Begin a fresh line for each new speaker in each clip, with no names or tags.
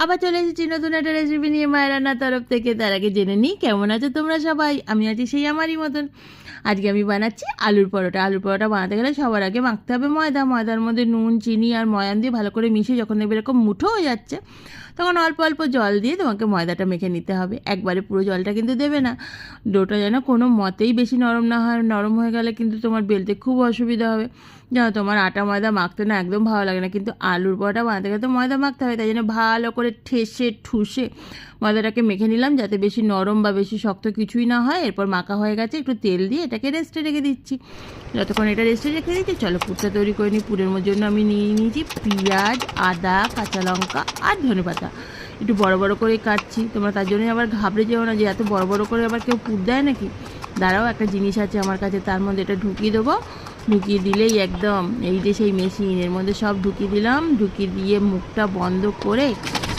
আবার চলে এসেছি নতুন একটা রেসিপি নিয়ে মায়ের রান্নার তরফ থেকে। তার আগে জেনে নিই কেমন আছো তোমরা সবাই। আমি আছি সেই আমারই মতন। আজকে আমি বানাচ্ছি আলুর পরোটা। আলুর পরোটা বানাতে গেলে সবার আগে মাখতে হবে ময়দা। ময়দার মধ্যে নুন, চিনি আর ময়ান দিয়ে ভালো করে মিশিয়ে যখন দেখবে এরকম মুঠো হয়ে যাচ্ছে, তখন অল্প অল্প জল দিয়ে তোমাকে ময়দাটা মেখে নিতে হবে। একবারে পুরো জলটা কিন্তু দেবে না। ডোটা যেন কোনো মতেই বেশি নরম না হয়। নরম হয়ে গেলে কিন্তু তোমার বেলতে খুব অসুবিধা হবে। জানো, তোমার আটা ময়দা মাখতে না একদম ভালো লাগে না, কিন্তু আলুর পরোটা বানাতে গেলে তো ময়দা মাখতে হবে। তাই জন্য ভালো করে ঠেসে ঠুসে ময়দাটাকে মেখে নিলাম, যাতে বেশি নরম বা বেশি শক্ত কিছুই না হয়। এরপর মাখা হয়ে গেছে, একটু তেল দিয়ে এটাকে রেস্টে রেখে দিচ্ছি। যতক্ষণ এটা রেস্টে রেখে দিচ্ছি, চলো পুরটা তৈরি করে নিই। পুরের জন্য আমি নিয়ে নিয়েছি পেঁয়াজ, আদা, কাঁচা লঙ্কা আর ধনেপাতা। একটু বড় বড় করে কাটছি। তোমরা তার জন্যই আবার ঘাবড়ে যেও না যে এত বড় বড় করে আবার কেউ পুর দেয় নাকি। দাঁড়াও, একটা জিনিস আছে আমার কাছে, তার মধ্যে এটা ঢুকিয়ে দেবো। ঢুকিয়ে দিলেই একদম এই যে সেই মেশিন, এর মধ্যে সব ঢুকিয়ে দিলাম। ঢুকিয়ে দিয়ে মুখটা বন্ধ করে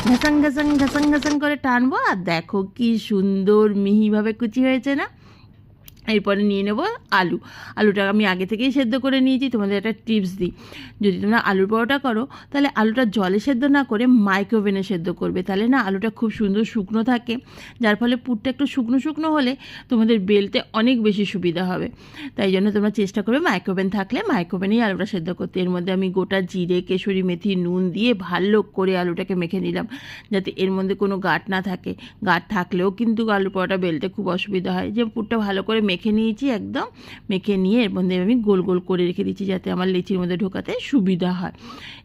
ঘাসাং ঘাসাং ঘাসাং ঘাসাং করে টানবো, আর দেখো কি সুন্দর মিহিভাবে কুচি হয়েছে না। এরপরে নিয়ে নেবো আলু। আলুটা আমি আগে থেকেই সেদ্ধ করে নিয়েছি। তোমাদের একটা টিপস দিই, যদি তোমরা আলুর পরোটা করো তাহলে আলুটা জলে সেদ্ধ না করে মাইক্রোওভেনে সেদ্ধ করবে, তাহলে না আলুটা খুব সুন্দর শুকনো থাকে। যার ফলে পুরটা একটু শুকনো শুকনো হলে তোমাদের বেলতে অনেক বেশি সুবিধা হবে। তাই জন্য তোমরা চেষ্টা করবে মাইক্রোওভেন থাকলে মাইক্রোওভেনেই আলুটা সেদ্ধ করতে। এর মধ্যে আমি গোটা জিরে, কেশরি মেথি, নুন দিয়ে ভালো করে আলুটাকে মেখে নিলাম, যাতে এর মধ্যে কোনো গাঁট না থাকে। গাঁট থাকলেও কিন্তু আলু পরোটা বেলতে খুব অসুবিধা হয়। যে পুরটা ভালো করে মেখে নিয়েছি একদম। মেখে নিয়ে এর মধ্যে আমি গোল গোল করে রেখে দিচ্ছি, যাতে আমার লেচির মধ্যে ঢোকাতে সুবিধা হয়।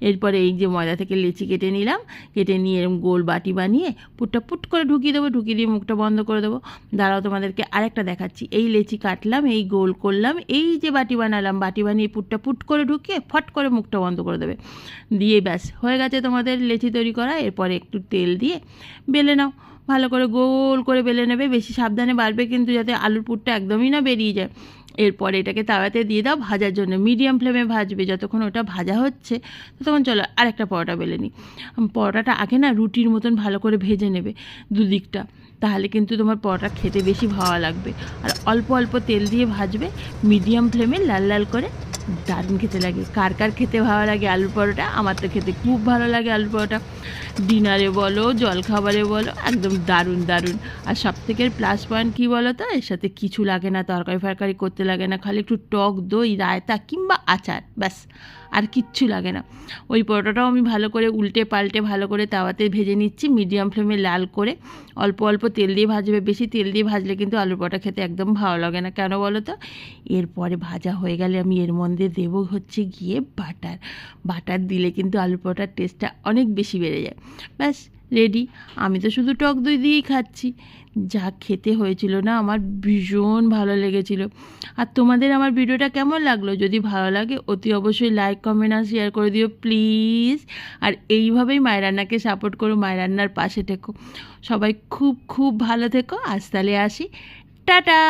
এরপরে এই যে ময়দা থেকে লেচি কেটে নিলাম, কেটে নিয়ে এরকম গোল বাটি বানিয়ে পুরটা পুট করে ঢুকিয়ে দেবো। ঢুকিয়ে দিয়ে মুখটা বন্ধ করে দেবো। দাঁড়াও, তোমাদেরকে আরেকটা দেখাচ্ছি। এই লেচি কাটলাম, এই গোল করলাম, এই যে বাটি বানালাম, বাটি বানিয়ে পুরটা পুট করে ঢুকিয়ে ফট করে মুখটা বন্ধ করে দেবে। দিয়ে ব্যাস হয়ে গেছে তোমাদের লেচি তৈরি করা। এরপরে একটু তেল দিয়ে বেলে নাও। ভালো করে গোল করে বেলে নেবে, বেশি সাবধানে বাড়বে কিন্তু, যাতে আলুর পুরটা একদমই না বেরিয়ে যায়। এরপরে এটাকে তাওয়াতে দিয়ে দাও ভাজার জন্য। মিডিয়াম ফ্লেমে ভাজবে। যতক্ষণ ওটা ভাজা হচ্ছে ততক্ষণ চলো আরেকটা পরোটা বেলে নিই। পরোটাটা আগে না রুটির মতন ভালো করে ভেজে নেবে দুদিকটা, তাহলে কিন্তু তোমার পরোটা খেতে বেশি ভালো লাগবে। আর অল্প অল্প তেল দিয়ে ভাজবে মিডিয়াম ফ্লেমে, লাল লাল করে। দারুণ খেতে লাগে। কার কার খেতে ভালো লাগে আলুর পরোটা? আমার তো খেতে খুব ভালো লাগে আলুর পরোটা। ডিনারে বলো, জলখাবারে বলো, একদম দারুণ দারুণ। আর সবথেকে প্লাস পয়েন্ট কী বলো তো, এর সাথে কিছু লাগে না, তরকারি ফরকারি করতে লাগে না, খালি একটু টক দই, রায়তা কিংবা আচার, ব্যাস, আর কিচ্ছু লাগে না। ওই পরোটাটাও আমি ভালো করে উল্টে পাল্টে ভালো করে তাওয়াতে ভেজে নিচ্ছি মিডিয়াম ফ্লেমে লাল করে। অল্প অল্প তেল দিয়ে ভাজবে, বেশি তেল দিয়ে ভাজলে কিন্তু আলুর পরোটা খেতে একদম ভালো লাগে না। কেন বলো তো? এরপরে ভাজা হয়ে গেলে আমি এর মধ্যে দেবো হচ্ছে গিয়ে বাটার। বাটার দিলে কিন্তু আলুর পরোটার টেস্টটা অনেক বেশি বেড়ে যায়। ব্যাস রেডি। আমি তো শুধু টক দই দিয়েই খাচ্ছি। যা খেতে হয়েছিল না, আমার ভীষণ ভালো লেগেছিল। আর তোমাদের আমার ভিডিওটা কেমন লাগলো? যদি ভালো লাগে অতি অবশ্যই লাইক, কমেন্ট আর শেয়ার করে দিও প্লিজ। আর এইভাবেই মায়ের রান্নাকে সাপোর্ট করো, মায়ের রান্নার পাশে থেকো। সবাই খুব খুব ভালো থেকো। আজ তাহলে আসি, টাটা।